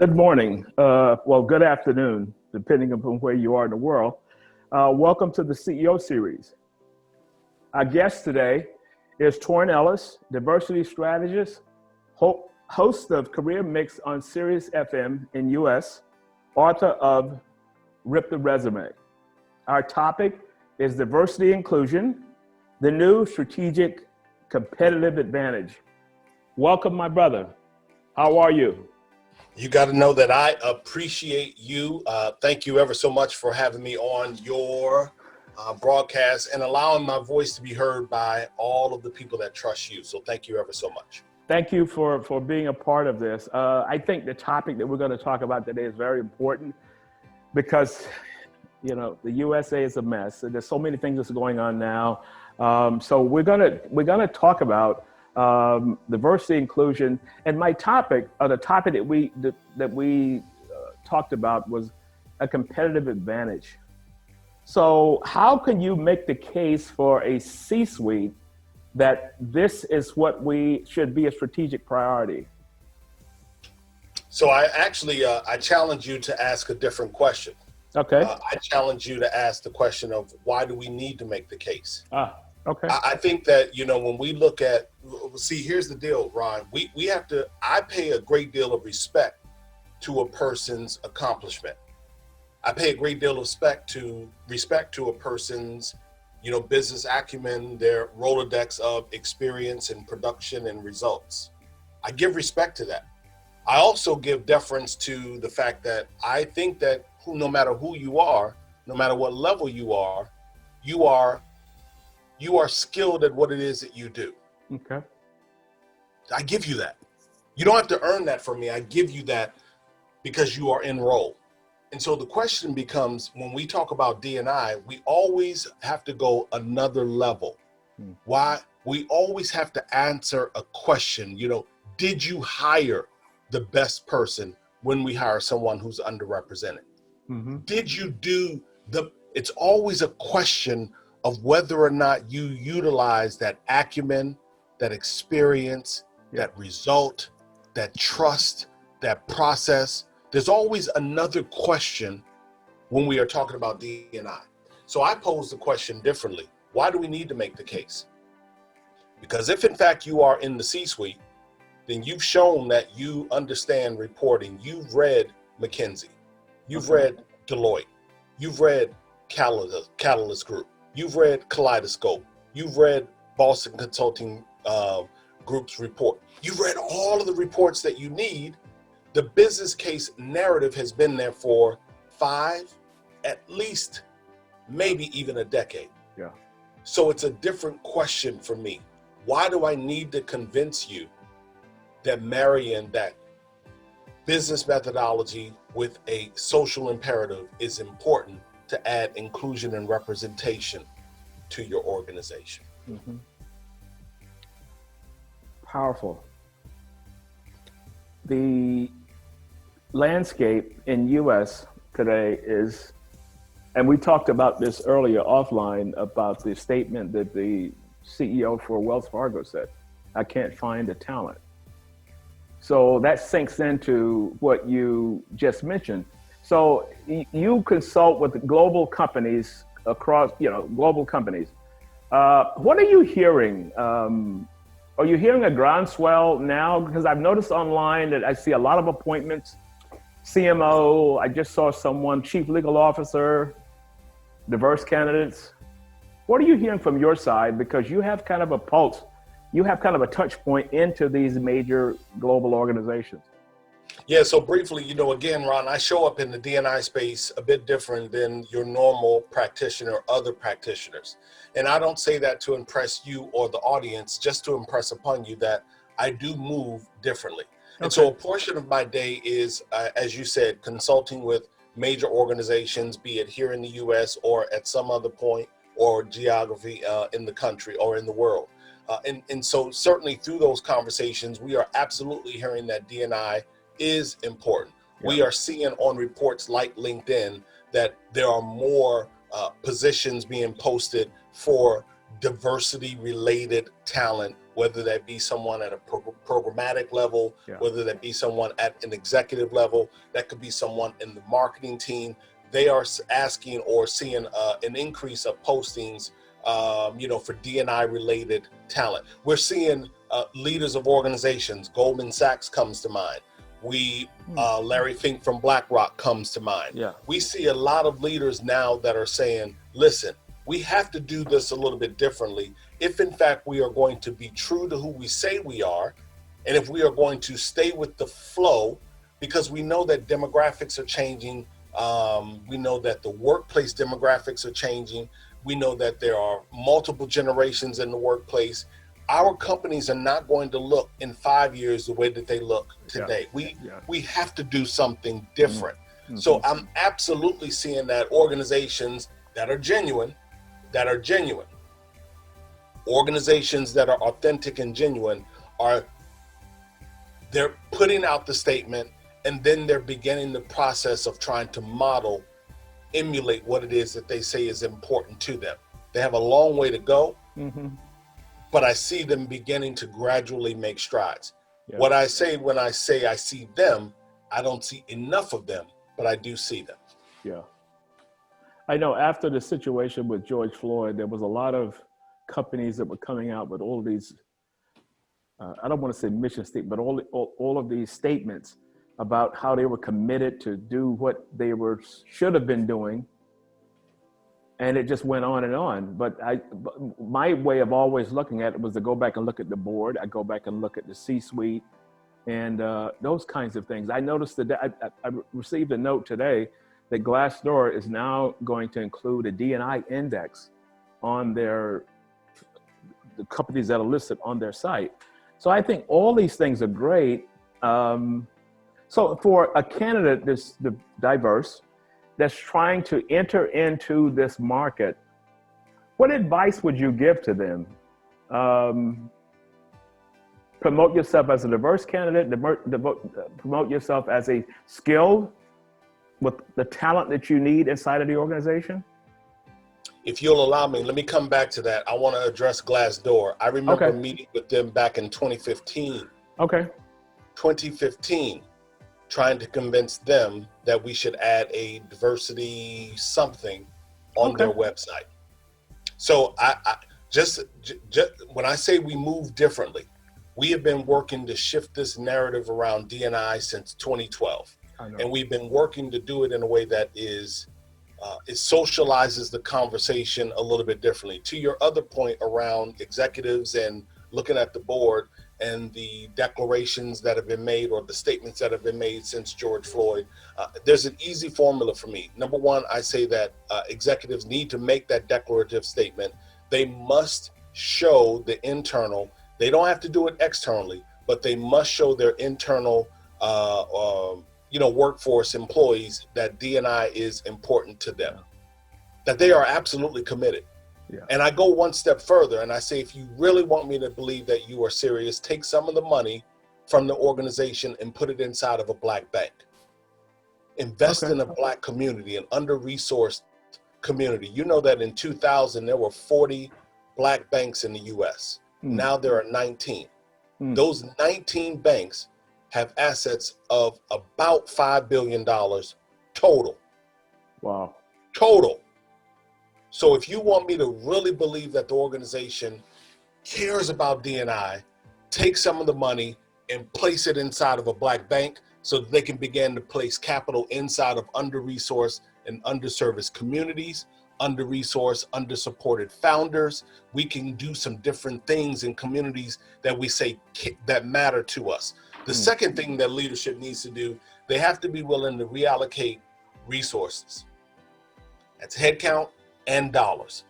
Good morning. Well, good afternoon, depending upon where you are in the world. Welcome to the CEO series. Our guest today is Torin Ellis, Diversity Strategist, host of Career Mix on SiriusXM in US, author of Rip the Resume. Our topic is diversity inclusion, the new strategic competitive advantage. Welcome, my brother. How are you? You got to know that I appreciate you. Thank you ever so much for having me on your broadcast and allowing my voice to be heard by all of the people that trust you. So thank you ever so much. Thank you for being a part of this. I think the topic that we're going to talk about today is very important because, you know, the USA is a mess. There's so many things that's going on now. So we're gonna talk about diversity, inclusion, and my topic, or the topic that we talked about, was a competitive advantage. So how can you make the case for a C-suite that this is what we should be a strategic priority? So I actually I challenge you to ask a different question. Okay. I challenge you to ask the question of why do we need to make the case? Okay. I think that, you know, when we look at, see, here's the deal, Ron. We have to, I pay a great deal of respect to a person's accomplishment. I pay a great deal of respect to a person's, you know, business acumen, their Rolodex of experience and production and results. I give respect to that. I also give deference to the fact that I think that no matter who you are, no matter what level you are skilled at what it is that you do. Okay. I give you that. You don't have to earn that from me. I give you that because you are enrolled. And so the question becomes, when we talk about D&I, we always have to go another level. Why? We always have to answer a question. You know, did you hire the best person when we hire someone who's underrepresented? Mm-hmm. Did you do it's always a question of whether or not you utilize that acumen, that experience, that result, that trust, that process. There's always another question when we are talking about D&I. So I pose the question differently. Why do we need to make the case? Because if in fact you are in the C-suite, then you've shown that you understand reporting. You've read McKinsey, you've read Deloitte, you've read Catalyst Group, you've read Kaleidoscope, you've read Boston Consulting Group's report. You've read all of the reports that you need. The business case narrative has been there for 5, at least, maybe even a decade. Yeah. So it's a different question for me. Why do I need to convince you that marrying that business methodology with a social imperative is important to add inclusion and representation to your organization? Mm-hmm. Powerful. The landscape in US today is, and we talked about this earlier offline about the statement that the CEO for Wells Fargo said, I can't find the talent. So that sinks into what you just mentioned. So you consult with global companies across, global companies. What are you hearing? Are you hearing a groundswell now? Because I've noticed online that I see a lot of appointments. CMO, I just saw someone, chief legal officer, diverse candidates. What are you hearing from your side? Because you have kind of a pulse, you have kind of a touch point into these major global organizations. Yeah, so briefly, again, Ron, I show up in the D&I space a bit different than your normal practitioner or other practitioners. And I don't say that to impress you or the audience, just to impress upon you that I do move differently. Okay. And so a portion of my day is, as you said, consulting with major organizations, be it here in the US or at some other point or geography in the country or in the world. And so certainly through those conversations, we are absolutely hearing that D&I is important. Yeah. We are seeing on reports like LinkedIn that there are more positions being posted for diversity related talent, whether that be someone at a programmatic level, Yeah. whether that be someone at an executive level, that could be someone in the marketing team. They are asking or seeing an increase of postings, for D&I related talent. We're seeing leaders of organizations. Goldman Sachs comes to mind. Larry Fink from BlackRock comes to mind. Yeah. We see a lot of leaders now that are saying, listen, we have to do this a little bit differently if in fact we are going to be true to who we say we are, and if we are going to stay with the flow, because we know that demographics are changing. We know that the workplace demographics are changing. We know that there are multiple generations in the workplace. Our companies are not going to look in 5 years the way that they look today. We have to do something different. Mm-hmm. So I'm absolutely seeing that organizations that are genuine, organizations that are authentic and genuine, they're putting out the statement, and then they're beginning the process of trying to emulate what it is that they say is important to them. They have a long way to go, but I see them beginning to gradually make strides. Yeah. What I say when I say I see them, I don't see enough of them, but I do see them. Yeah. I know after the situation with George Floyd, there was a lot of companies that were coming out with all these, I don't want to say mission statement, but all of these statements about how they were committed to do what they should have been doing. And it just went on and on. But my way of always looking at it was to go back and look at the board. I go back and look at the C-suite and those kinds of things. I noticed that I received a note today that Glassdoor is now going to include a D&I index on the companies that are listed on their site. So I think all these things are great. So for a candidate that's diverse, that's trying to enter into this market, what advice would you give to them? Promote yourself as a diverse candidate, promote yourself as a skilled with the talent that you need inside of the organization? If you'll allow me, let me come back to that. I want to address Glassdoor. I remember meeting with them back in 2015. Okay. 2015, trying to convince them that we should add a diversity something on their website. So I just when I say we move differently, we have been working to shift this narrative around D&I since 2012. And we've been working to do it in a way that it socializes the conversation a little bit differently. To your other point around executives and looking at the board and the declarations that have been made or the statements that have been made since George Floyd, there's an easy formula for me. Number one, I say that executives need to make that declarative statement. They must show the internal. They don't have to do it externally, but they must show their internal workforce employees that D&I is important to them, that they are absolutely committed. Yeah. And I go one step further and I say, if you really want me to believe that you are serious, take some of the money from the organization and put it inside of a Black bank. Invest in a Black community, an under-resourced community. You know that in 2000, there were 40 Black banks in the US. Now there are 19. Those 19 banks have assets of about $5 billion total. Wow. Total. So if you want me to really believe that the organization cares about D&I, take some of the money and place it inside of a Black bank so that they can begin to place capital inside of under-resourced and underserviced communities, under-resourced, under-supported founders. We can do some different things in communities that we say that matter to us. The second thing that leadership needs to do, they have to be willing to reallocate resources. That's headcount and dollars.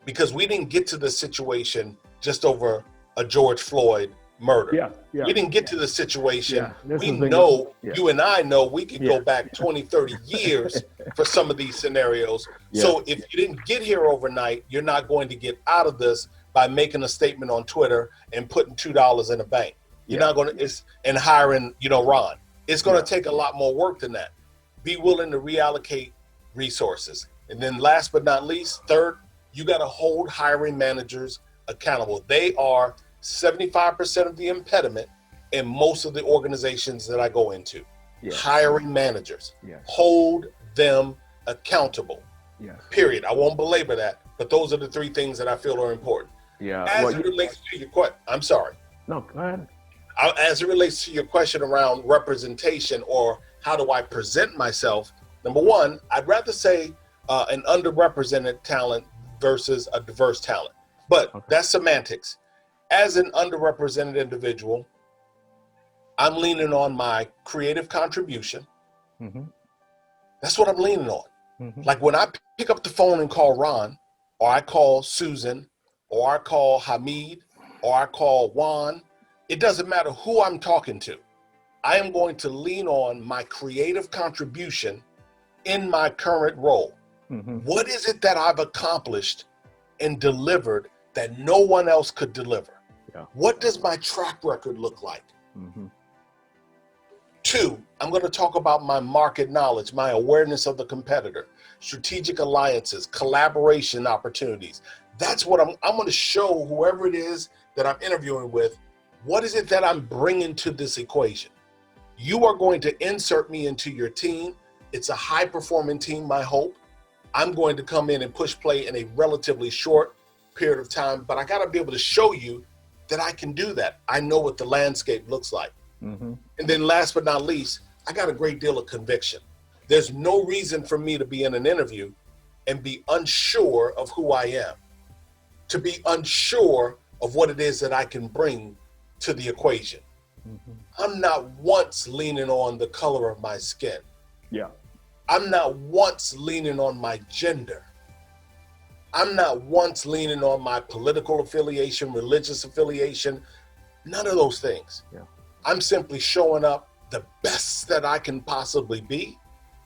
Because we didn't get to the situation just over a George Floyd murder. We didn't get to the situation. We know, you and I know, we could go back 20, 30 years for some of these scenarios. So if you didn't get here overnight, you're not going to get out of this by making a statement on Twitter and putting $2 in a bank. You're not going to, and hiring, Ron. It's going to take a lot more work than that. Be willing to reallocate resources. And then last but not least, third, you got to hold hiring managers accountable. They are 75% of the impediment in most of the organizations that I go into. Yes. Hiring managers. Yes. Hold them accountable. Yes. Period. I won't belabor that, but those are the three things that I feel are important. Yeah. As it relates to your question, I'm sorry. No, go ahead. As it relates to your question around representation or how do I present myself, number one, I'd rather say an underrepresented talent versus a diverse talent, but that's semantics. As an underrepresented individual, I'm leaning on my creative contribution. Mm-hmm. That's what I'm leaning on. Mm-hmm. Like when I pick up the phone and call Ron, or I call Susan, or I call Hamid, or I call Juan, it doesn't matter who I'm talking to. I am going to lean on my creative contribution in my current role. Mm-hmm. What is it that I've accomplished and delivered that no one else could deliver? Yeah. What does my track record look like? Mm-hmm. Two, I'm going to talk about my market knowledge, my awareness of the competitor, strategic alliances, collaboration opportunities. That's what I'm going to show whoever it is that I'm interviewing with. What is it that I'm bringing to this equation? You are going to insert me into your team. It's a high performing team, I hope. I'm going to come in and push play in a relatively short period of time, but I got to be able to show you that I can do that. I know what the landscape looks like. Mm-hmm. And then last but not least, I got a great deal of conviction. There's no reason for me to be in an interview and be unsure of who I am, to be unsure of what it is that I can bring to the equation. Mm-hmm. I'm not once leaning on the color of my skin. Yeah. I'm not once leaning on my gender. I'm not once leaning on my political affiliation, religious affiliation, none of those things. Yeah. I'm simply showing up the best that I can possibly be.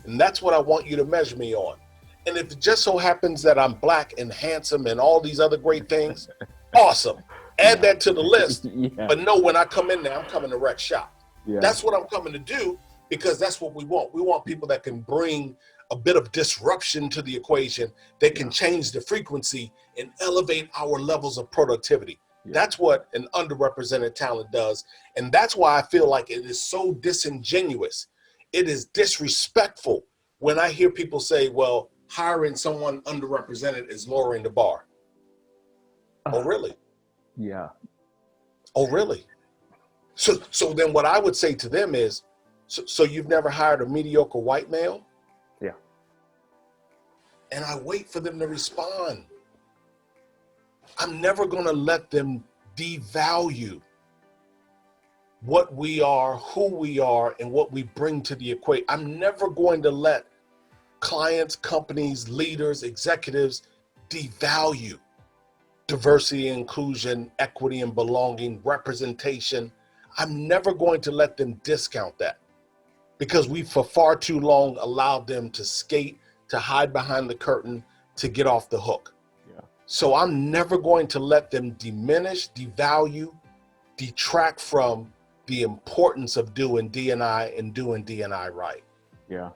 And that's what I want you to measure me on. And if it just so happens that I'm black and handsome and all these other great things, awesome. Add that to the list. Yeah. But no, when I come in there, I'm coming to wreck shop. Yeah. That's what I'm coming to do, because that's what we want. We want people that can bring a bit of disruption to the equation, that can change the frequency and elevate our levels of productivity. Yeah. That's what an underrepresented talent does. And that's why I feel like it is so disingenuous. It is disrespectful when I hear people say, well, hiring someone underrepresented is lowering the bar. Oh, really? Yeah. Oh, really? So then what I would say to them is, so you've never hired a mediocre white male? Yeah. And I wait for them to respond. I'm never going to let them devalue what we are, who we are, and what we bring to the equation. I'm never going to let clients, companies, leaders, executives devalue diversity, inclusion, equity and belonging, representation. I'm never going to let them discount that, because we for far too long allowed them to skate, to hide behind the curtain, to get off the hook. Yeah. So I'm never going to let them diminish, devalue, detract from the importance of doing D&I and doing D&I right. Yeah.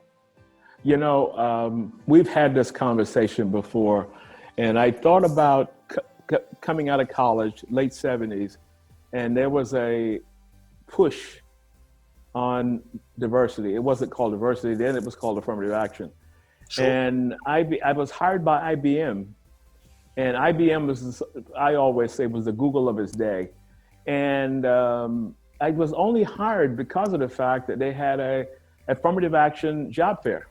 You know, we've had this conversation before, and I thought about coming out of college, late 70s, and there was a push on diversity. It wasn't called diversity then, it was called affirmative action. Sure. And I was hired by IBM, and IBM was, I always say, was the Google of its day. And I was only hired because of the fact that they had a affirmative action job fair.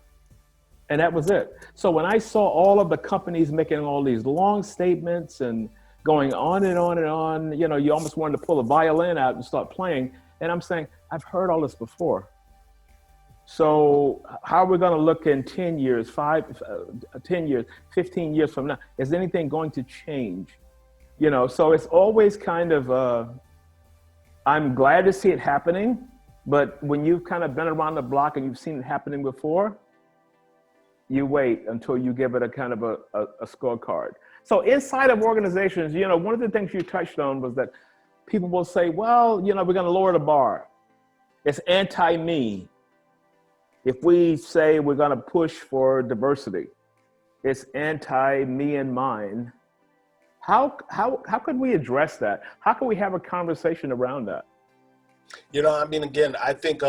And that was it. So when I saw all of the companies making all these long statements and going on and on and on, you know, you almost wanted to pull a violin out and start playing. And I'm saying, I've heard all this before. So how are we going to look in 10 years, 10 years, 15 years from now? Is anything going to change? You know, so it's always kind of, I'm glad to see it happening, but when you've kind of been around the block and you've seen it happening before, you wait until you give it a kind of a scorecard. So inside of organizations, you know, one of the things you touched on was that people will say, well, you know, we're going to lower the bar. It's anti-me. If we say we're going to push for diversity, it's anti-me and mine. How could we address that? How can we have a conversation around that? I mean, again, I think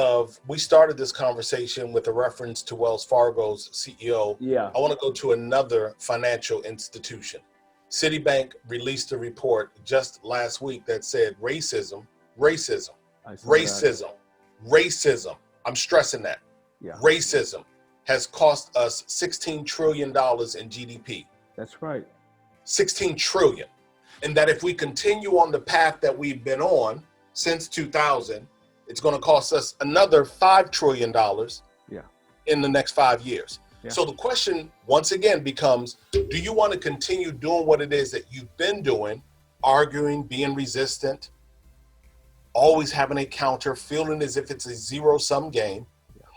we started this conversation with a reference to Wells Fargo's CEO. Yeah. I want to go to another financial institution. Citibank released a report just last week that said racism, racism, I saw that. racism, racism. I'm stressing that. Yeah. Racism has cost us $16 trillion in GDP. That's right. 16 trillion. And that if we continue on the path that we've been on since 2000, it's going to cost us another $5 trillion in the next 5 years. Yeah. So the question once again becomes, do you want to continue doing what it is that you've been doing, arguing, being resistant, always having a counter, feeling as if it's a zero-sum game?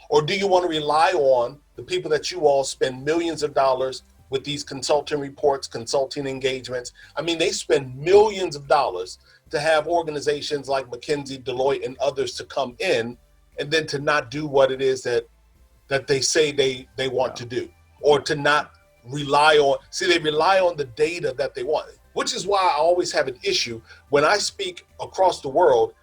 Or do you want to rely on the people that you all spend millions of dollars with these consulting reports, consulting engagements? I mean, they spend millions of dollars to have organizations like McKinsey, Deloitte, and others to come in, and then to not do what it is that they say they want to do, or to not rely on. See, they rely on the data that they want, which is why I always have an issue when I speak across the world.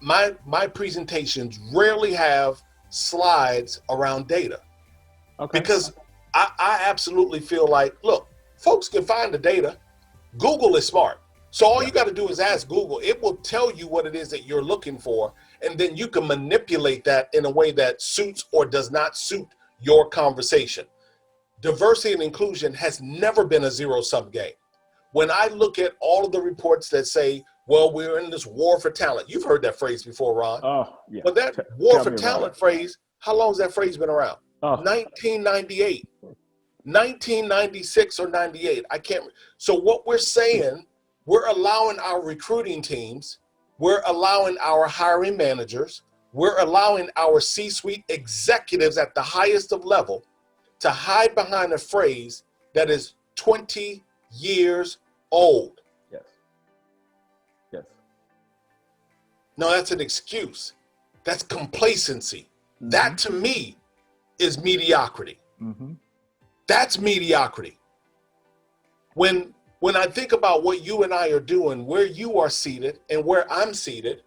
My presentations rarely have slides around data. Okay. Because I absolutely feel like, look, folks can find the data. Google is smart. So all you got to do is ask Google. It will tell you what it is that you're looking for. And then you can manipulate that in a way that suits or does not suit your conversation. Diversity and inclusion has never been a zero-sum game. When I look at all of the reports that say, well, we're in this war for talent. You've heard that phrase before, Ron. Oh, yeah. But that war for talent phrase, how long has that phrase been around? 1998, 1996 or 98. I can't. So what we're saying, we're allowing our recruiting teams, we're allowing our hiring managers, we're allowing our C-suite executives at the highest of level to hide behind a phrase that is 20 years old. Yes. Yes. No, that's an excuse. That's complacency. Mm-hmm. That to me is mediocrity. Mm-hmm. That's mediocrity. When I think about what you and I are doing, where you are seated and where I'm seated,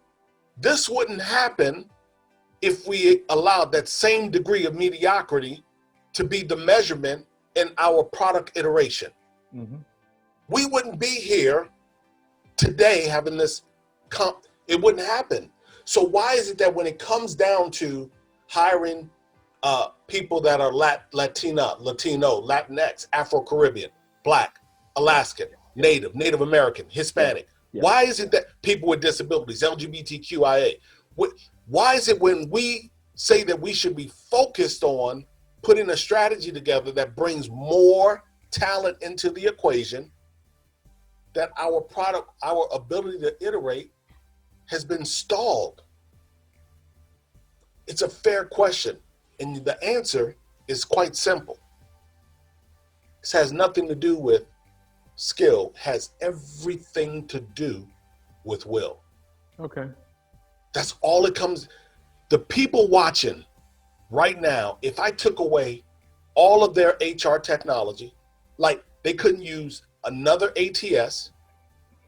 this wouldn't happen if we allowed that same degree of mediocrity to be the measurement in our product iteration. Mm-hmm. We wouldn't be here today having this, it wouldn't happen. So why is it that when it comes down to hiring people that are Latino, Latinx, Afro-Caribbean, Black, Alaskan, Native American, Hispanic, why is it that people with disabilities, LGBTQIA, why is it when we say that we should be focused on putting a strategy together that brings more talent into the equation, that our product, our ability to iterate has been stalled? It's a fair question. And the answer is quite simple. This has nothing to do with skill, it has everything to do with will. Okay. That's all it comes. The people watching right now, if I took away all of their HR technology, like they couldn't use another ATS,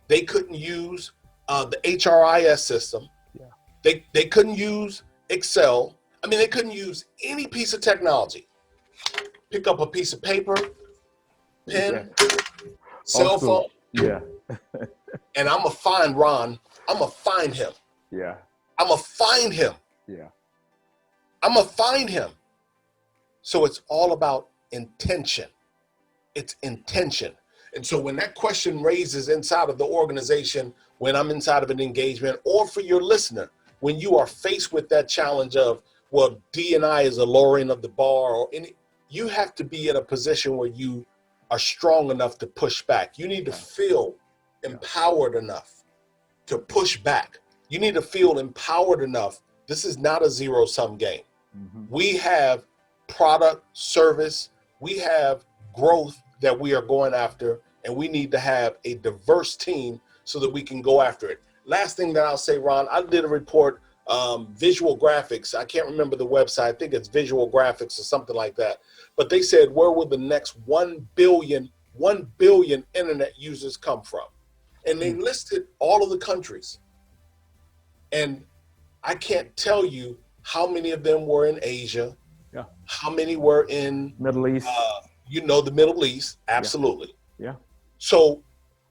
they couldn't use the HRIS system, they couldn't use Excel. I mean, they couldn't use any piece of technology. Pick up a piece of paper, pen, cell phone. Yeah. And I'm going to find Ron. I'm going to find him. Yeah. I'm going to find him. Yeah. I'm going to find him. So it's all about intention. It's intention. And so when that question raises inside of the organization, when I'm inside of an engagement, or for your listener, when you are faced with that challenge of, well, D&I is a lowering of the bar, or any, you have to be in a position where you are strong enough to push back. You need to feel empowered enough to push back. You need to feel empowered enough. This is not a zero-sum game. Mm-hmm. We have product, service, we have growth that we are going after, and we need to have a diverse team so that we can go after it. Last thing that I'll say, Ron, I did a report, visual graphics. I can't remember the website. I think it's visual graphics or something like that. But they said, where will the next 1 billion internet users come from? And they listed all of the countries. And I can't tell you how many of them were in Asia, Yeah. how many were in Middle East. the Middle East. Absolutely. Yeah. So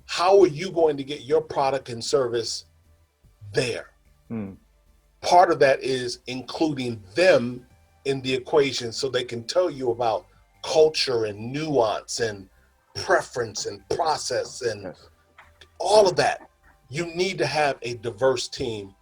how are you going to get your product and service there? Part of that is including them in the equation so they can tell you about culture and nuance and preference and process and all of that. You need to have a diverse team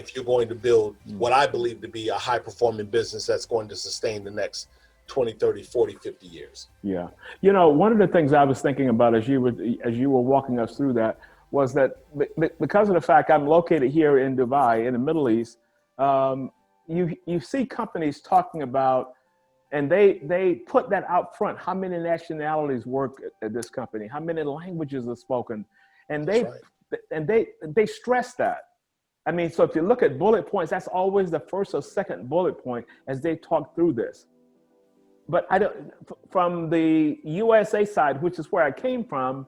if you're going to build what I believe to be a high-performing business that's going to sustain the next 20, 30, 40, 50 years. Yeah. You know, one of the things I was thinking about as you were walking us through that was that because of the fact I'm located here in Dubai, in the Middle East, you see companies talking about, and they put that out front, how many nationalities work at this company, how many languages are spoken, and they stress that. I mean, so if you look at bullet points, that's always the first or second bullet point as they talk through this. But from the USA side, which is where I came from,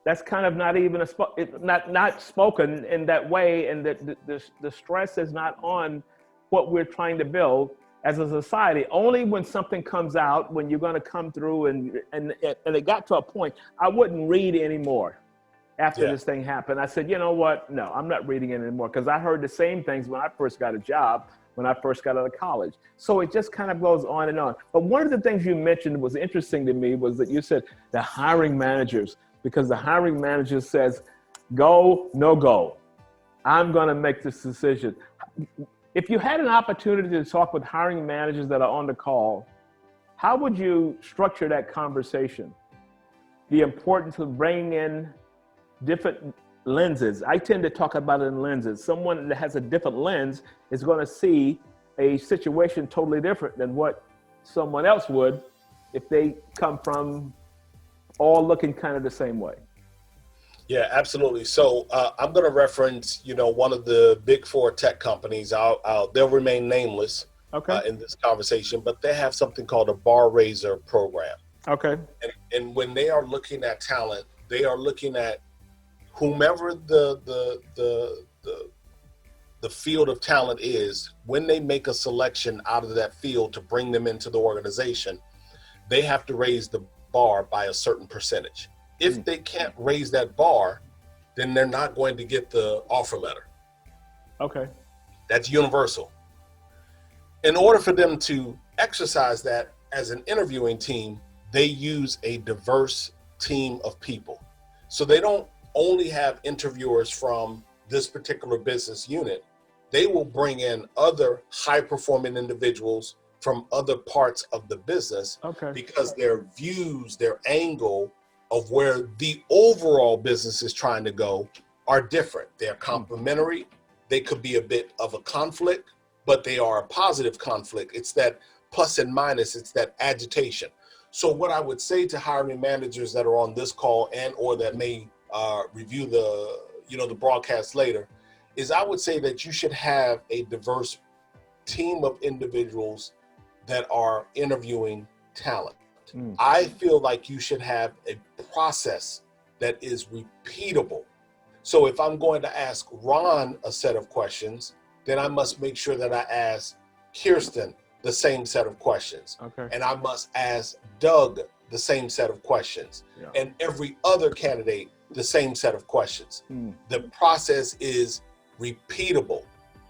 that's kind of not even not spoken in that way, and the stress is not on what we're trying to build as a society. Only when something comes out, when you're going to come through, and it got to a point I wouldn't read anymore after this thing happened. I said, you know what? No, I'm not reading it anymore, because I heard the same things when I first got a job, when I first got out of college. So it just kind of goes on and on. But one of the things you mentioned was interesting to me was that you said the hiring managers, because the hiring manager says, go, no go. I'm going to make this decision. If you had an opportunity to talk with hiring managers that are on the call, how would you structure that conversation? The importance of bringing in different lenses. I tend to talk about it in lenses. Someone that has a different lens is going to see a situation totally different than what someone else would if they come from all looking kind of the same way. Yeah, absolutely. So I'm going to reference, one of the big four tech companies. They'll remain nameless in this conversation, but they have something called a bar raiser program. Okay. And when they are looking at talent, they are looking at whomever the field of talent is. When they make a selection out of that field to bring them into the organization, they have to raise the bar by a certain percentage. If they can't raise that bar, then they're not going to get the offer letter. Okay. That's universal. In order for them to exercise that as an interviewing team, they use a diverse team of people. So they don't only have interviewers from this particular business unit. They will bring in other high-performing individuals from other parts of the business, because their views, their angle of where the overall business is trying to go are different. They're complementary. They could be a bit of a conflict, but they are a positive conflict. It's that plus and minus, it's that agitation. So what I would say to hiring managers that are on this call and or that may review the broadcast later is I would say that you should have a diverse team of individuals that are interviewing talent. I feel like you should have a process that is repeatable. So if I'm going to ask Ron a set of questions, then I must make sure that I ask Kirsten the same set of questions. And I must ask Doug the same set of questions. And every other candidate the same set of questions. The process is repeatable,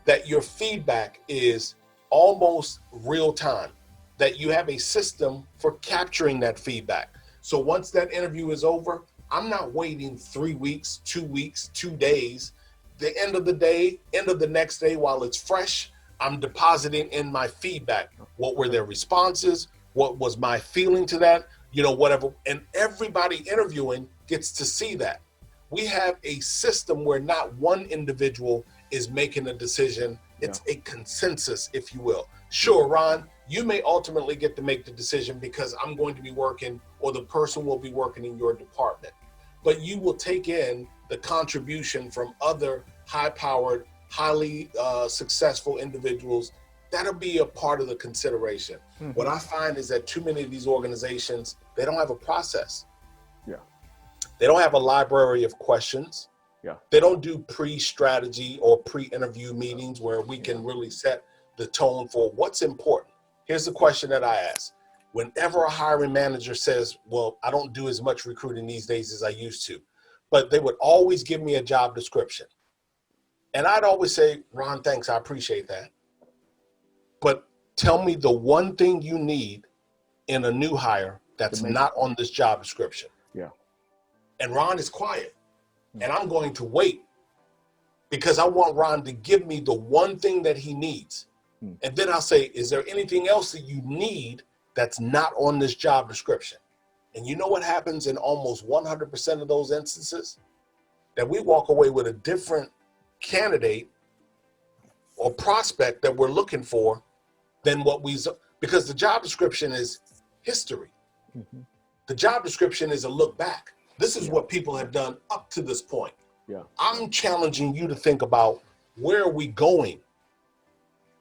that your feedback is almost real time, that you have a system for capturing that feedback. So once that interview is over, I'm not waiting 3 weeks, 2 weeks, 2 days. The end of the day, end of the next day, while it's fresh, I'm depositing in my feedback. What were their responses? What was my feeling to that? Whatever. And everybody interviewing gets to see that. We have a system where not one individual is making a decision. It's a consensus, if you will. Sure, Ron, you may ultimately get to make the decision because I'm going to be working, or the person will be working in your department. But you will take in the contribution from other high-powered, highly successful individuals. That'll be a part of the consideration. What I find is that too many of these organizations, they don't have a process. They don't have a library of questions. Yeah. They don't do pre-strategy or pre-interview meetings where we can really set the tone for what's important. Here's the question that I ask. Whenever a hiring manager says, well, I don't do as much recruiting these days as I used to, but they would always give me a job description. And I'd always say, Ron, thanks, I appreciate that. But tell me the one thing you need in a new hire that's not on this job description. Yeah. And Ron is quiet. And I'm going to wait because I want Ron to give me the one thing that he needs. And then I'll say, is there anything else that you need that's not on this job description? And you know what happens in almost 100% of those instances? That we walk away with a different candidate or prospect that we're looking for than what because the job description is history. The job description is a look back. This is what people have done up to this point. Yeah. I'm challenging you to think about, where are we going?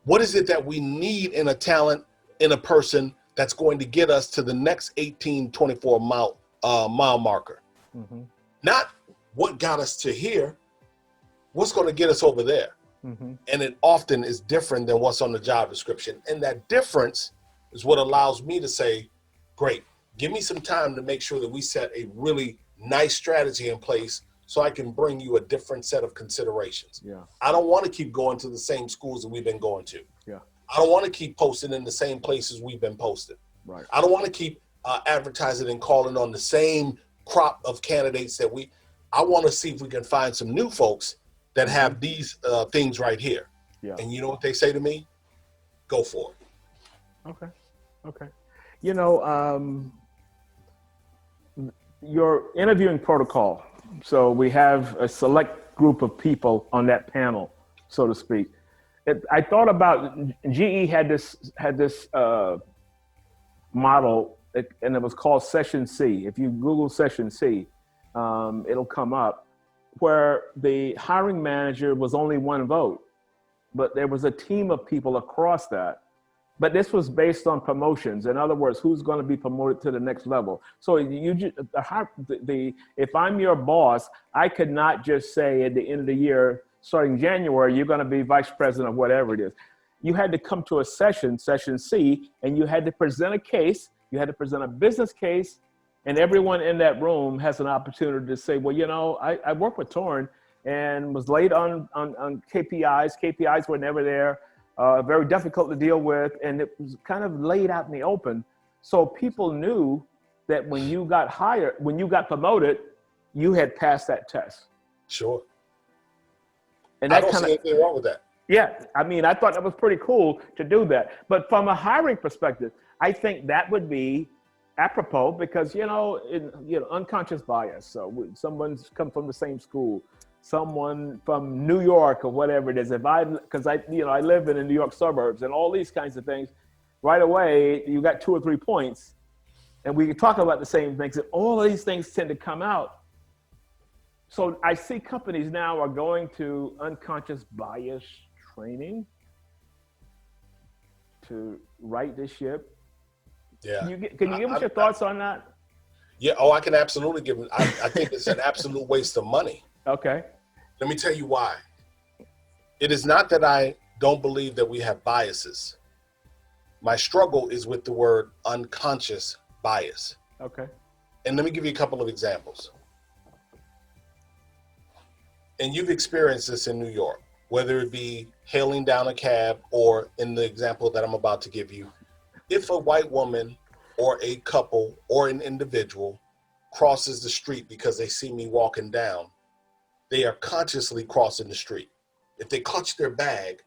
What is it that we need in a talent, in a person that's going to get us to the next 18, 24 mile marker? Not what got us to here, what's going to get us over there? And it often is different than what's on the job description. And that difference is what allows me to say, great, give me some time to make sure that we set a really nice strategy in place so I can bring you a different set of considerations. Yeah. I don't want to keep going to the same schools that we've been going to. Yeah. I don't want to keep posting in the same places we've been posting. Right. I don't want to keep advertising and calling on the same crop of candidates that I want to see if we can find some new folks that have these things right here. Yeah. And you know what they say to me? Go for it. Okay. Okay. You know, your interviewing protocol. So we have a select group of people on that panel, so to speak. I thought about GE had this model, and it was called Session C. If you Google Session C, it'll come up, where the hiring manager was only one vote, but there was a team of people across that. But this was based on promotions. In other words, who's going to be promoted to the next level. So if I'm your boss, I could not just say at the end of the year, starting January, you're going to be vice president of whatever it is. You had to come to a session C, and you had to present a case. You had to present a business case, and everyone in that room has an opportunity to say, well, you know, I worked with Torin and was late on KPIs. KPIs were never there. Very difficult to deal with, and it was kind of laid out in the open. So people knew that when you got hired, when you got promoted, you had passed that test. Sure. And that I don't see anything wrong with that. Yeah, I mean, I thought that was pretty cool to do that. But from a hiring perspective, I think that would be apropos because, unconscious bias. So someone's come from the same school, someone from New York or whatever it is. Because I live in the New York suburbs and all these kinds of things, right away, you got 2 or 3 points and we can talk about the same things, and all of these things tend to come out. So I see companies now are going to unconscious bias training to right the ship. Yeah. Can you give us your thoughts on that? Yeah. Oh, I can absolutely give them. I think it's an absolute waste of money. Okay. Let me tell you why. It is not that I don't believe that we have biases. My struggle is with the word unconscious bias. Okay. And let me give you a couple of examples. And you've experienced this in New York, whether it be hailing down a cab or in the example that I'm about to give you. If a white woman or a couple or an individual crosses the street because they see me walking down, they are consciously crossing the street. If they clutch their bag,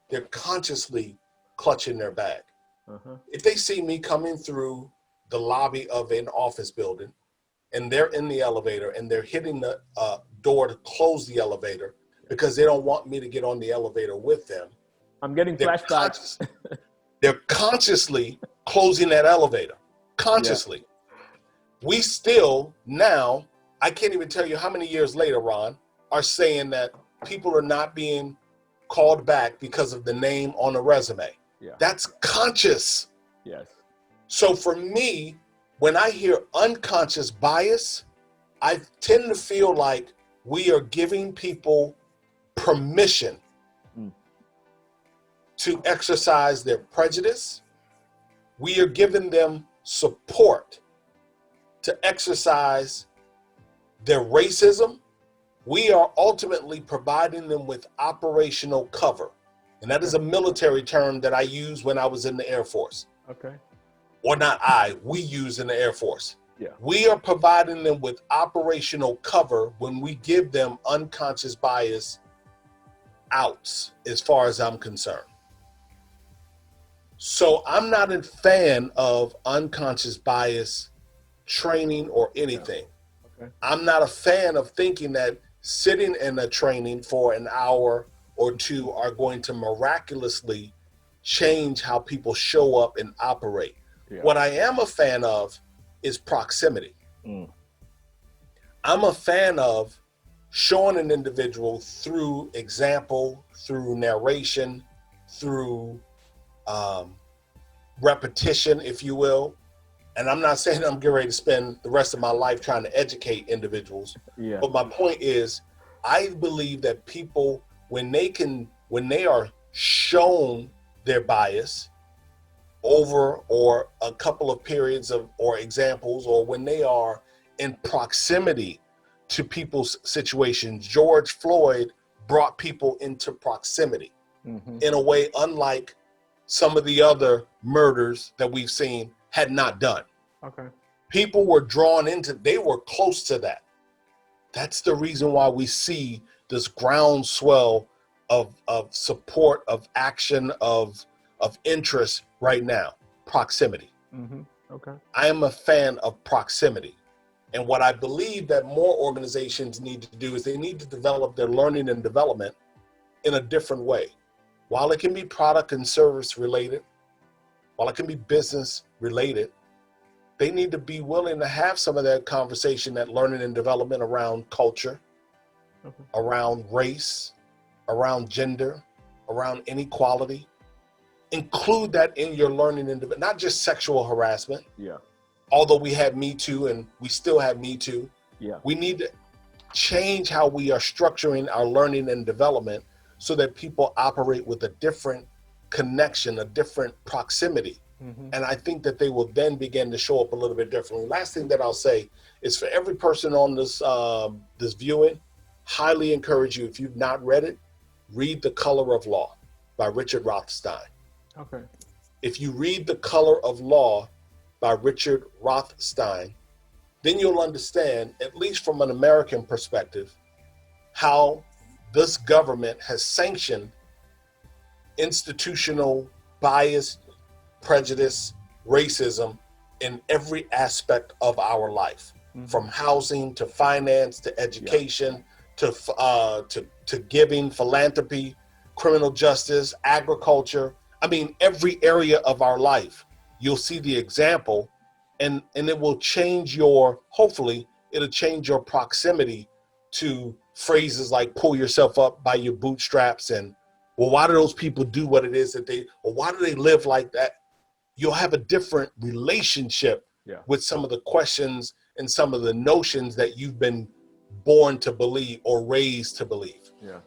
they're consciously clutching their bag. Uh-huh. If they see me coming through the lobby of an office building and they're in the elevator and they're hitting the door to close the elevator because they don't want me to get on the elevator with them. I'm getting flashbacks. They're consciously closing that elevator. Consciously. Yeah. We still now, I can't even tell you how many years later, Ron, are saying that people are not being called back because of the name on a resume. Yeah. That's conscious. Yes. So for me, when I hear unconscious bias, I tend to feel like we are giving people permission to exercise their prejudice. We are giving them support to exercise their racism. We are ultimately providing them with operational cover. And that is a military term that I used when I was in the Air Force. Okay. Or not we use in the Air Force. Yeah. We are providing them with operational cover when we give them unconscious bias outs, as far as I'm concerned. So I'm not a fan of unconscious bias training or anything. Okay. I'm not a fan of thinking that sitting in a training for an hour or two are going to miraculously change how people show up and operate. Yeah. What I am a fan of is proximity. I'm a fan of showing an individual through example, through narration, through repetition, if you will. And I'm not saying I'm getting ready to spend the rest of my life trying to educate individuals. Yeah. But my point is, I believe that people, when they are shown their bias over or a couple of periods of or examples, or when they are in proximity to people's situations, George Floyd brought people into proximity in a way unlike some of the other murders that we've seen had not done. Okay. People were drawn into, they were close to that. That's the reason why we see this groundswell of support, of action, of interest right now. Proximity. Okay. I am a fan of proximity. And what I believe that more organizations need to do is they need to develop their learning and development in a different way. While it can be product and service related, while it can be business related, they need to be willing to have some of that conversation, that learning and development around culture, around race, around gender, around inequality. Include that in your learning and development, not just sexual harassment. Yeah. Although we had Me Too and we still have Me Too. Yeah. We need to change how we are structuring our learning and development so that people operate with a different connection, a different proximity. And I think that they will then begin to show up a little bit differently. Last thing that I'll say is, for every person on this this viewing, highly encourage you, if you've not read it, read The Color of Law by Richard Rothstein. Okay. If you read The Color of Law by Richard Rothstein, then you'll understand, at least from an American perspective, how this government has sanctioned institutional bias, prejudice, racism in every aspect of our life, from housing to finance to education to giving, philanthropy, criminal justice, agriculture. I mean, every area of our life, you'll see the example, and it will change hopefully it'll change your proximity to phrases like pull yourself up by your bootstraps and, well, why do those people do what it is that or why do they live like that? You'll have a different relationship with some of the questions and some of the notions that you've been born to believe or raised to believe. Yeah.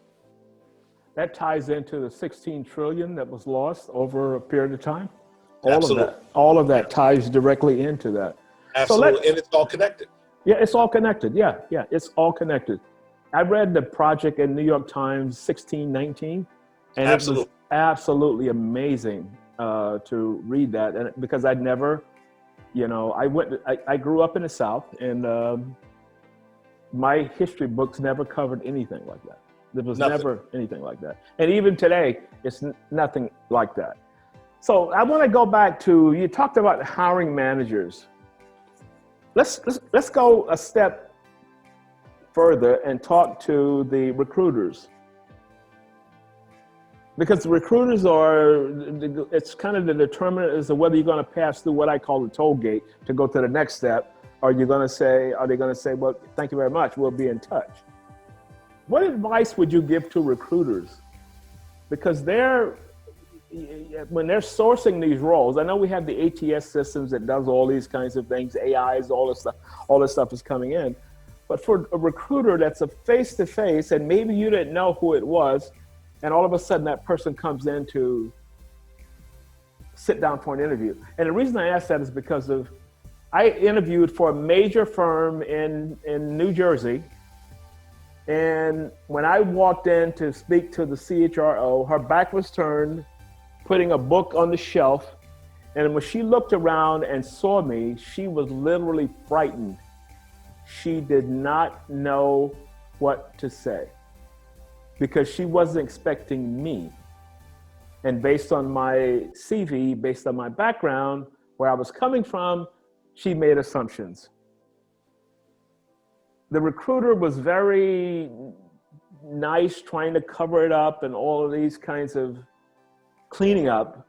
That ties into the 16 trillion that was lost over a period of time. All of that ties directly into that. Absolutely. And it's all connected. Yeah, it's all connected. Yeah, it's all connected. I read the project in New York Times 1619, and it was absolutely amazing to read that. And because I'd never, I grew up in the South, and my history books never covered anything like that. There was never anything like that. And even today, it's nothing like that. So I want to go back to, you talked about hiring managers. Let's go a step further and talk to the recruiters. Because the recruiters it's kind of the determinant as to whether you're going to pass through what I call the toll gate to go to the next step, or are they going to say, well, thank you very much, we'll be in touch. What advice would you give to recruiters? Because when they're sourcing these roles, I know we have the ATS systems that does all these kinds of things, AIs, all this stuff is coming in. But for a recruiter that's a face-to-face, and maybe you didn't know who it was, and all of a sudden that person comes in to sit down for an interview. And the reason I ask that is because I interviewed for a major firm in New Jersey. And when I walked in to speak to the CHRO, her back was turned, putting a book on the shelf. And when she looked around and saw me, she was literally frightened. She did not know what to say because she wasn't expecting me. And based on my CV, based on my background, where I was coming from, she made assumptions. The recruiter was very nice, trying to cover it up and all of these kinds of cleaning up.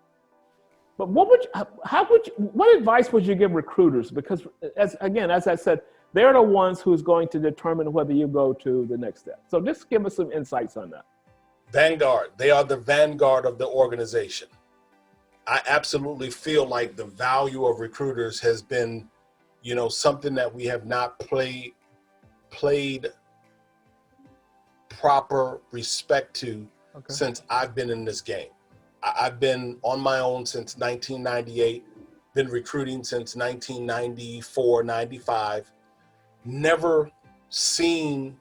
But what advice would you give recruiters? Because as I said, they're the ones who's going to determine whether you go to the next step. So just give us some insights on that. Vanguard. They are the vanguard of the organization. I absolutely feel like the value of recruiters has been, something that we have not played proper respect to since I've been in this game. I've been on my own since 1998, been recruiting since 1994, 95, never seen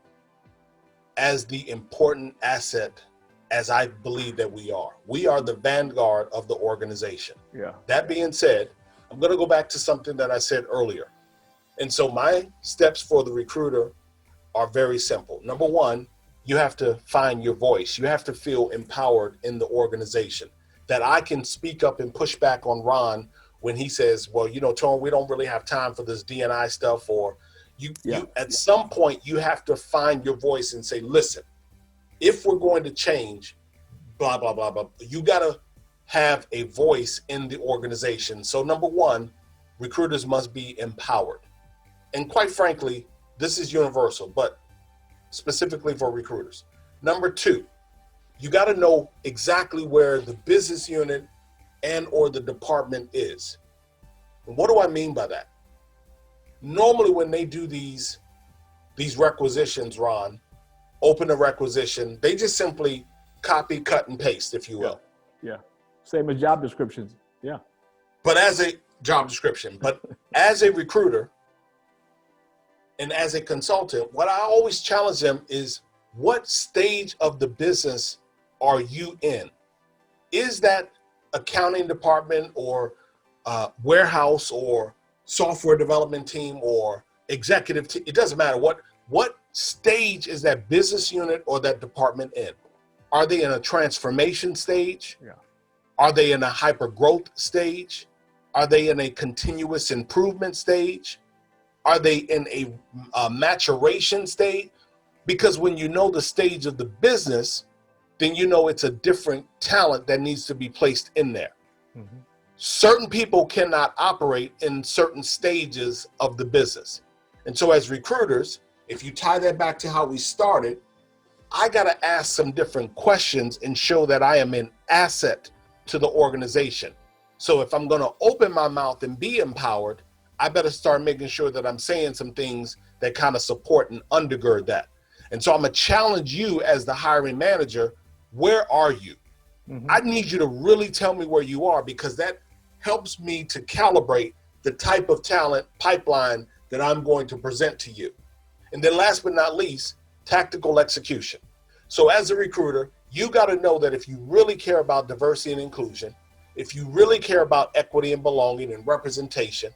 as the important asset as I believe that we are. We are the vanguard of the organization. Yeah. That being said, I'm going to go back to something that I said earlier. And so my steps for the recruiter are very simple. Number one, you have to find your voice. You have to feel empowered in the organization, that I can speak up and push back on Ron when he says, well, Torin, we don't really have time for this D&I stuff, or you at some point you have to find your voice and say, listen, if we're going to change, blah, blah, blah, blah, you got to have a voice in the organization. So number one, recruiters must be empowered. And quite frankly, this is universal, but specifically for recruiters. Number two, you got to know exactly where the business unit and or the department is. And what do I mean by that? Normally when they do these requisitions, Ron, open a requisition, they just simply copy, cut, and paste, if you will. Yeah. Same as job descriptions. Yeah. But as a job description, but as a recruiter and as a consultant, what I always challenge them is, what stage of the business are you in? Is that accounting department or warehouse or software development team or executive team? It doesn't matter. What stage is that business unit or that department in? Are they in a transformation stage? Yeah. Are they in a hyper growth stage? Are they in a continuous improvement stage? Are they in a maturation stage? Because when you know the stage of the business, then you know it's a different talent that needs to be placed in there. Mm-hmm. Certain people cannot operate in certain stages of the business. And so as recruiters, if you tie that back to how we started, I got to ask some different questions and show that I am an asset to the organization. So if I'm going to open my mouth and be empowered, I better start making sure that I'm saying some things that kind of support and undergird that. And so I'm going to challenge you as the hiring manager. Where are you? Mm-hmm. I need you to really tell me where you are, because that helps me to calibrate the type of talent pipeline that I'm going to present to you. And then last but not least, tactical execution. So as a recruiter, you got to know that if you really care about diversity and inclusion, if you really care about equity and belonging and representation,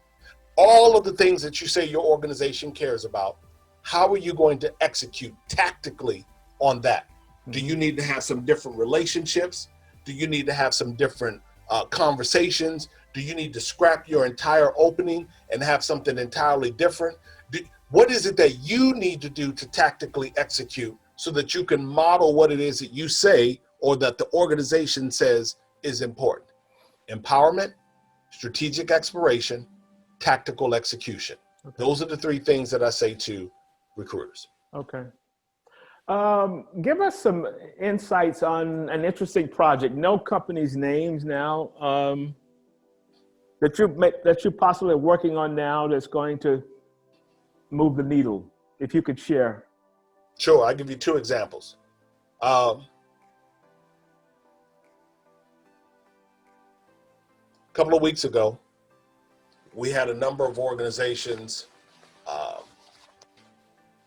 all of the things that you say your organization cares about, how are you going to execute tactically on that? Mm-hmm. Do you need to have some different relationships? Do you need to have some different conversations? Do you need to scrap your entire opening and have something entirely different? What is it that you need to do to tactically execute so that you can model what it is that you say or that the organization says is important? Empowerment, strategic exploration, tactical execution. Okay. Those are the three things that I say to recruiters. Okay. Give us some insights on an interesting project. No company's names now, that you're possibly working on now that's going to move the needle. if you could share. Sure, I'll give you two examples. A couple of weeks ago, we had a number of organizations.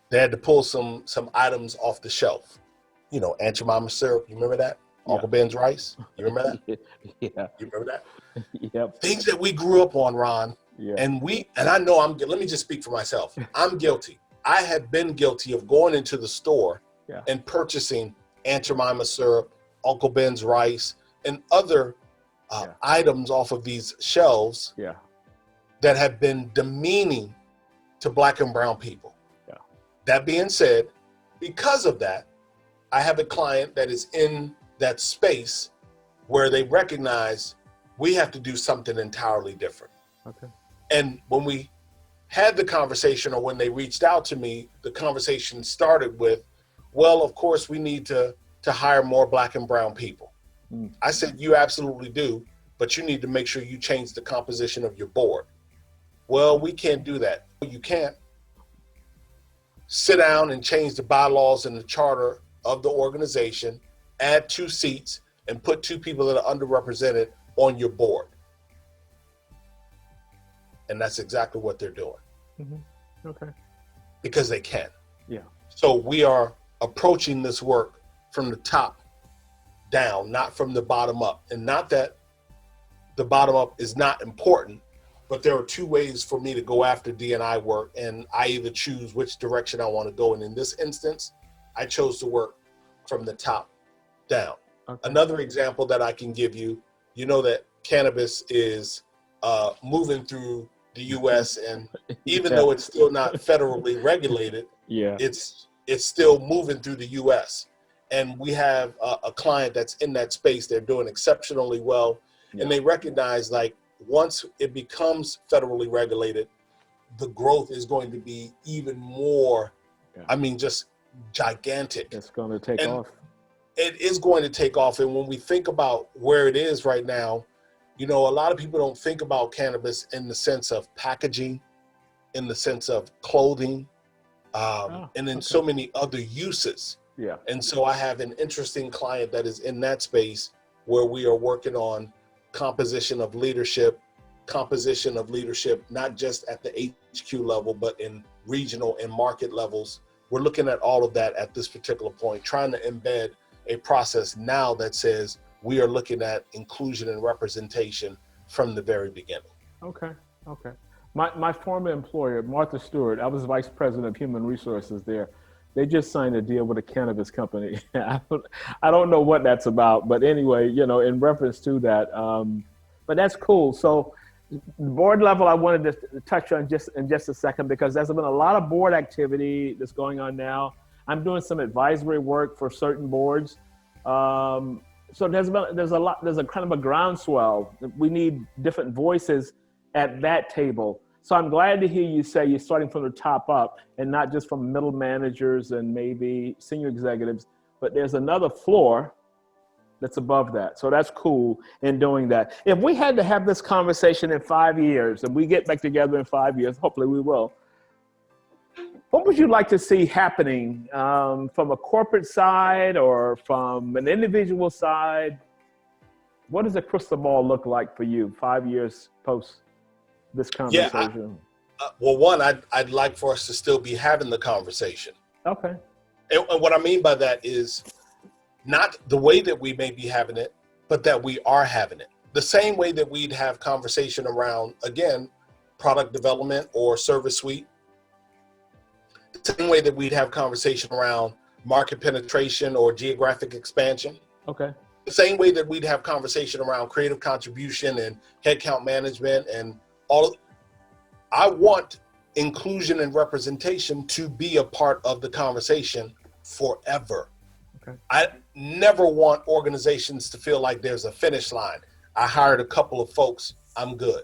They had to pull some items off the shelf. You know, Aunt Jemima syrup. You remember that? Yeah. Uncle Ben's rice. You remember that? Yeah. You remember that? Yep. Things that we grew up on, Ron. Yeah. And I know let me just speak for myself. I'm guilty. I have been guilty of going into the store and purchasing Aunt Jemima syrup, Uncle Ben's rice, and other items off of these shelves that have been demeaning to Black and brown people. Yeah. That being said, because of that, I have a client that is in that space where they recognize we have to do something entirely different. Okay. And when we had the conversation, or when they reached out to me, the conversation started with, well, of course we need to hire more Black and brown people. I said, you absolutely do, but you need to make sure you change the composition of your board. Well, we can't do that. You can't sit down and change the bylaws and the charter of the organization, add 2 seats, and put 2 people that are underrepresented on your board. And that's exactly what they're doing. Mm-hmm. Okay. Because they can. Yeah. So we are approaching this work from the top down, not from the bottom up. And not that the bottom up is not important, but there are 2 ways for me to go after D&I work, and I either choose which direction I want to go. And in this instance, I chose to work from the top down. Okay. Another example that I can give you, you know that cannabis is moving through the U.S. and even though it's still not federally regulated, it's still moving through the U.S. And we have a client that's in that space. They're doing exceptionally well, and they recognize, like, once it becomes federally regulated, the growth is going to be even more. I mean, just gigantic. It's going to take off. It is going to take off. And when we think about where it is right now, you know, a lot of people don't think about cannabis in the sense of packaging, in the sense of clothing, and in so many other uses. Yeah. And so I have an interesting client that is in that space where we are working on composition of leadership, not just at the HQ level, but in regional and market levels. We're looking at all of that at this particular point, trying to embed a process now that says we are looking at inclusion and representation from the very beginning. Okay. My former employer, Martha Stewart, I was vice president of human resources there. They just signed a deal with a cannabis company. I don't know what that's about, but anyway, you know, in reference to that, but that's cool. So board level, I wanted to touch on in just a second, because there's been a lot of board activity that's going on now. I'm doing some advisory work for certain boards. So there's a kind of a groundswell. We need different voices at that table. So I'm glad to hear you say you're starting from the top up and not just from middle managers and maybe senior executives, but there's another floor that's above that. So that's cool in doing that. If we had to have this conversation in 5 years, and we get back together in 5 years, hopefully we will, what would you like to see happening from a corporate side or from an individual side? What does the crystal ball look like for you 5 years post this conversation? Well, one, I'd like for us to still be having the conversation. Okay. And what I mean by that is not the way that we may be having it, but that we are having it. The same way that we'd have conversation around, again, product development or service suite. The same way that we'd have conversation around market penetration or geographic expansion. Okay. The same way that we'd have conversation around creative contribution and headcount management and all. I want inclusion and representation to be a part of the conversation forever. Okay. I never want organizations to feel like there's a finish line. I hired a couple of folks, I'm good.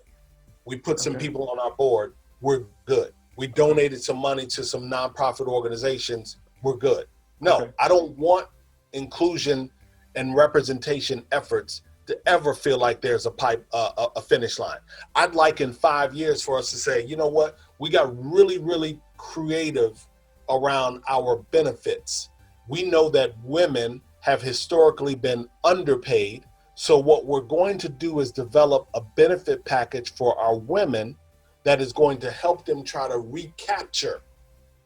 We put some people on our board, we're good. We donated some money to some nonprofit organizations, we're good. No, I don't want inclusion and representation efforts to ever feel like there's a finish line. I'd like in 5 years for us to say, you know what, we got really, really creative around our benefits. We know that women have historically been underpaid. So what we're going to do is develop a benefit package for our women that is going to help them try to recapture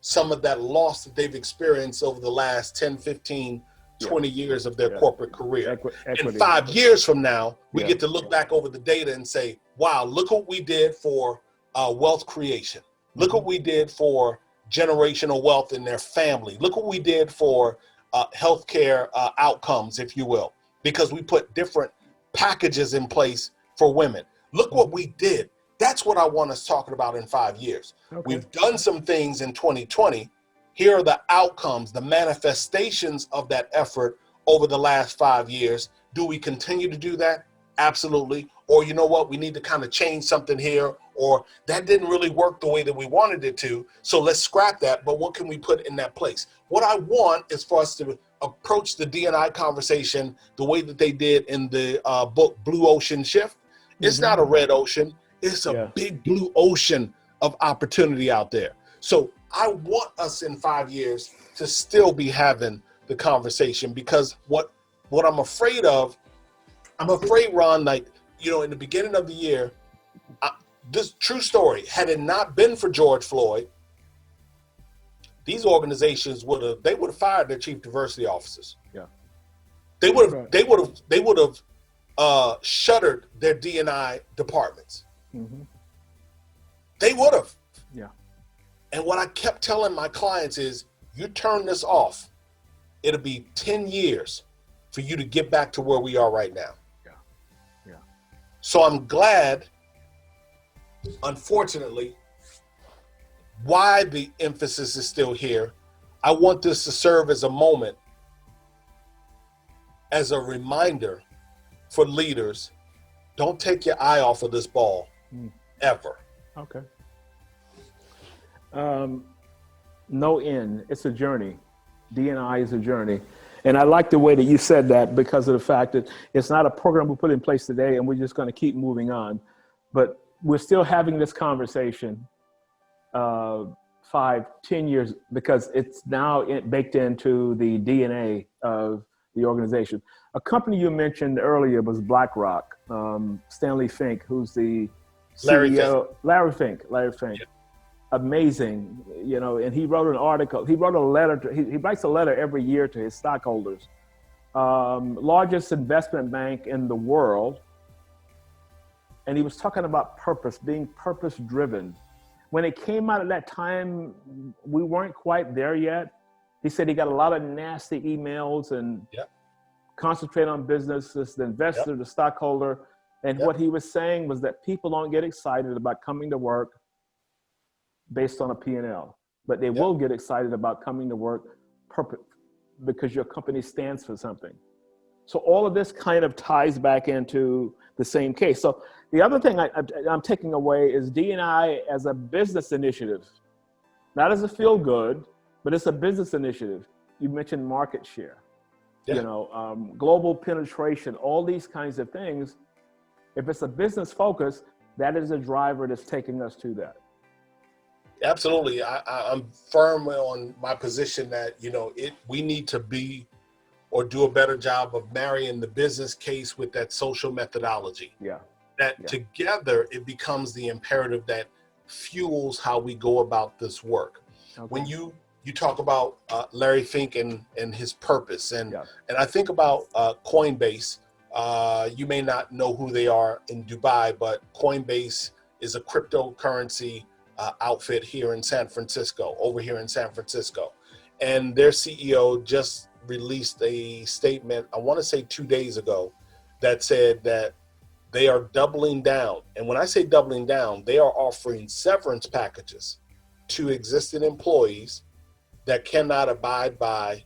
some of that loss that they've experienced over the last 10, 15, 20 years of their corporate career. And 5 years from now, we get to look back over the data and say, wow, look what we did for wealth creation. Look what we did for generational wealth in their family. Look what we did for healthcare outcomes, if you will, because we put different packages in place for women. Look what we did. That's what I want us talking about in 5 years. We've done some things in 2020. Here are the outcomes, the manifestations of that effort over the last 5 years. Do we continue to do that? Absolutely. Or you know what, we need to kind of change something here, or that didn't really work the way that we wanted it to. So let's scrap that. But what can we put in that place? What I want is for us to approach the D&I conversation the way that they did in the book Blue Ocean Shift. It's not a red ocean. It's a big blue ocean of opportunity out there. So I want us in 5 years to still be having the conversation, because what I'm afraid of, Ron, like, you know, in the beginning of the year, this true story, had it not been for George Floyd, these organizations would have fired their chief diversity officers. Yeah. They would have shuttered their D&I departments. They would have. Yeah. And what I kept telling my clients is, you turn this off, it'll be 10 years for you to get back to where we are right now. Yeah. Yeah. So I'm glad, unfortunately, why the emphasis is still here. I want this to serve as a moment, as a reminder for leaders. Don't take your eye off of this ball, ever. Okay. No end. It's a journey. D&I is a journey. And I like the way that you said that, because of the fact that it's not a program we put in place today and we're just going to keep moving on. But we're still having this conversation 5, 10 years, because it's now baked into the DNA of the organization. A company you mentioned earlier was BlackRock. Stanley Fink, who's the CEO. Larry Fink. Yeah. Amazing, you know, and he wrote an article. He wrote a letter. He writes a letter every year to his stockholders. Largest investment bank in the world. And he was talking about purpose, being purpose-driven. When it came out at that time, we weren't quite there yet. He said he got a lot of nasty emails and concentrate on business, the investor, the stockholder. And what he was saying was that people don't get excited about coming to work based on a P&L, but they will get excited about coming to work because your company stands for something. So all of this kind of ties back into the same case. So the other thing I'm taking away is D&I as a business initiative, not as a feel good, but it's a business initiative. You mentioned market share, you know, global penetration, all these kinds of things. If it's a business focus, that is a driver that's taking us to that. Absolutely. I'm firm on my position that, you know, we need to be or do a better job of marrying the business case with that social methodology. Together it becomes the imperative that fuels how we go about this work. When you talk about Larry Fink and his purpose, and I think about Coinbase. You may not know who they are in Dubai, but Coinbase is a cryptocurrency outfit here in San Francisco, and their CEO just released a statement, I want to say 2 days ago, that said that they are doubling down. And when I say doubling down, they are offering severance packages to existing employees that cannot abide by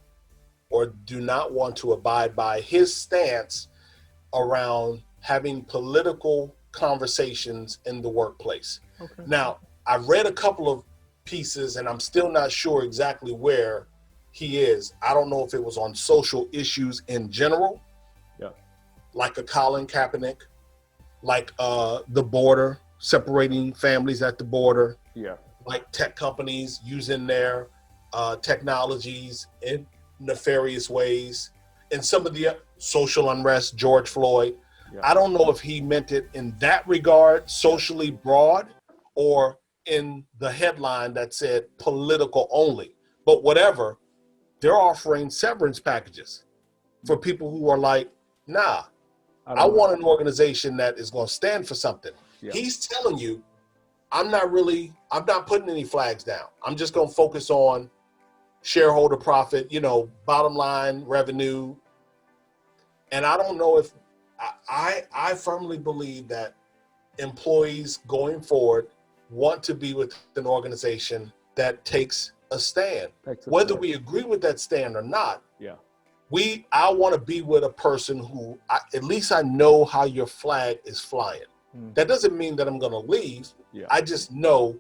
or do not want to abide by his stance around having political conversations in the workplace. Now, I've read a couple of pieces and I'm still not sure exactly where he is. I don't know if it was on social issues in general, like a Colin Kaepernick, like the border, separating families at the border, like tech companies using their technologies in nefarious ways. In some of the social unrest, George Floyd, Yeah. I don't know if he meant it in that regard, socially broad, or in the headline that said political only. But whatever, they're offering severance packages for people who are like, nah, I want an organization that is going to stand for something. Yeah. He's telling you, I'm not putting any flags down. I'm just going to focus on shareholder profit, bottom line revenue. And I don't know if I firmly believe that employees going forward want to be with an organization that takes a stand. Whether we agree with that stand or not, I want to be with a person who at least I know how your flag is flying. That doesn't mean that I'm going to leave. I just know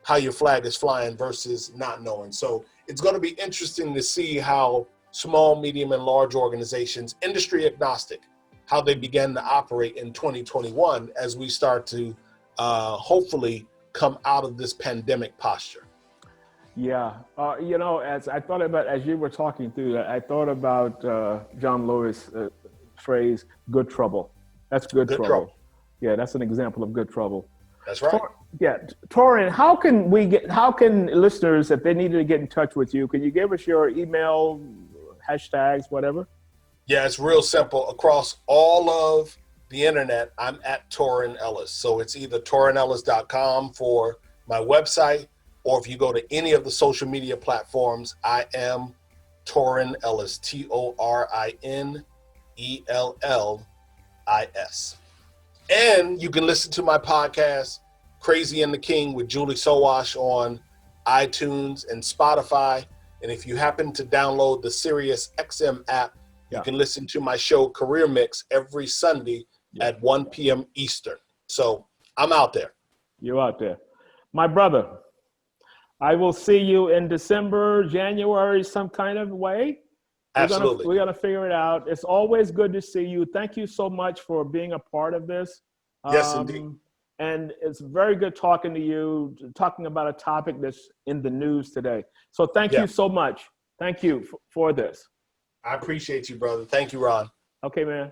how your flag is flying versus not knowing. So it's going to be interesting to see how small, medium, and large organizations, industry agnostic, how they begin to operate in 2021 as we start to hopefully come out of this pandemic posture. Yeah. As I thought about, as you were talking through that, I thought about John Lewis' phrase, good trouble. That's good trouble. Yeah, that's an example of good trouble. That's right. Torin, how can listeners, if they needed to get in touch with you, can you give us your email, hashtags, whatever? Yeah, it's real simple. Across all of the internet, I'm at Torin Ellis. So it's either torinellis.com for my website, or if you go to any of the social media platforms, I am Torin Ellis, TorinEllis. And you can listen to my podcast, Crazy and the King with Julie Sowash, on iTunes and Spotify. And if you happen to download the SiriusXM app, you can listen to my show, Career Mix, every Sunday at 1 p.m. Eastern. So I'm out there. You're out there. My brother, I will see you in December, January, some kind of way. Absolutely. We're going to figure it out. It's always good to see you. Thank you so much for being a part of this. Yes, indeed. And it's very good talking to you, talking about a topic that's in the news today. So thank you so much. Thank you for this. I appreciate you, brother. Thank you, Ron. Okay, man.